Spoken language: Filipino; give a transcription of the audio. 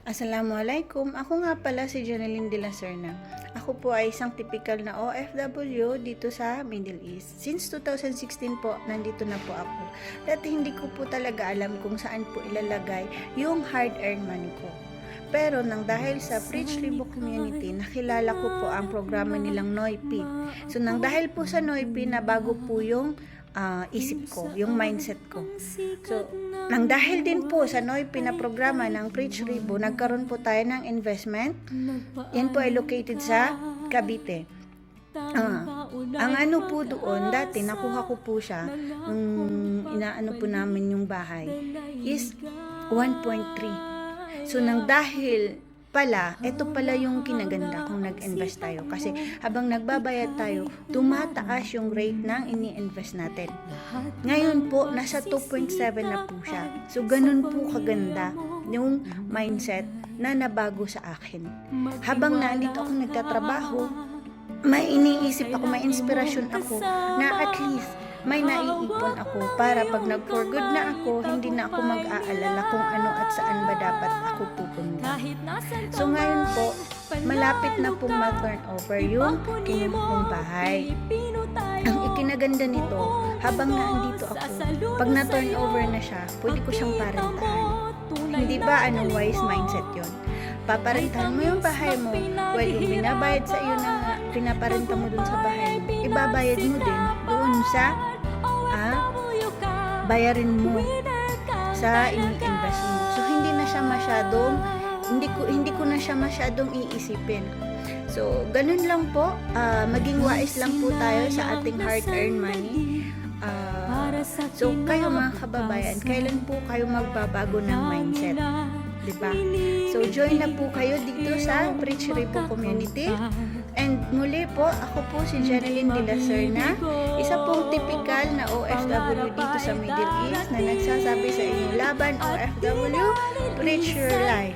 Assalamualaikum. Ako nga pala si Janeline de la Serna. Ako po ay isang typical na OFW dito sa Middle East. Since 2016 po, nandito na po ako. Dati hindi ko po talaga alam kung saan po ilalagay yung hard-earned money ko. Pero nang dahil sa Preach Ribo Community, nakilala ko po ang programa nilang Noypi. So nang dahil po sa Noypi, nabago po yung isip ko, yung mindset ko. So, nang dahil din po sa Noypi na programa ng Preach Ribo, nagkaroon po tayo ng investment. Yan po ay located sa Cavite. Ang ano po doon, dati nakuha ko po siya, inaano po namin yung bahay, is 1.3. So, nang dahil pala, ito pala yung kinaganda kung nag-invest tayo. Kasi habang nagbabayad tayo, tumataas yung rate ng ini-invest natin. Ngayon po, nasa 2.7 na po siya. So, ganun po kaganda yung mindset na nabago sa akin. Habang nandito ako nagtatrabaho, may iniisip ako, may inspirasyon ako na at least may naiipon ako para pag nag-for good na ako, hindi na ako mag-aalala kung ano at saan ba dapat ako pupunta. So ngayon po, malapit na pong ma-turn over yung kinuha kong bahay. Ang ikinaganda nito, habang naandito ako, pag na-turn over na siya, pwede ko siyang parentahan. Hindi ba anong wise mindset yon? Paparentahan mo yung bahay mo, well, yung binabayad sa iyo na pinaparenta mo dun sa bahay mo, ibabayad mo din doon sa bayarin mo sa ini-invest mo. So, hindi na siya masyadong, hindi ko na siya masyadong iisipin. So, ganun lang po, maging wise lang po tayo sa ating hard-earned money. So, kayo mga kababayan, kailan po kayo magbabago ng mindset? Diba? So, join na po kayo dito sa Preach Ribo Community. And muli po, ako po si Janeline de la Serna, isa pong typical na OFW dito sa Middle East na nagsasabi sa inyo, laban OFW, preach your life.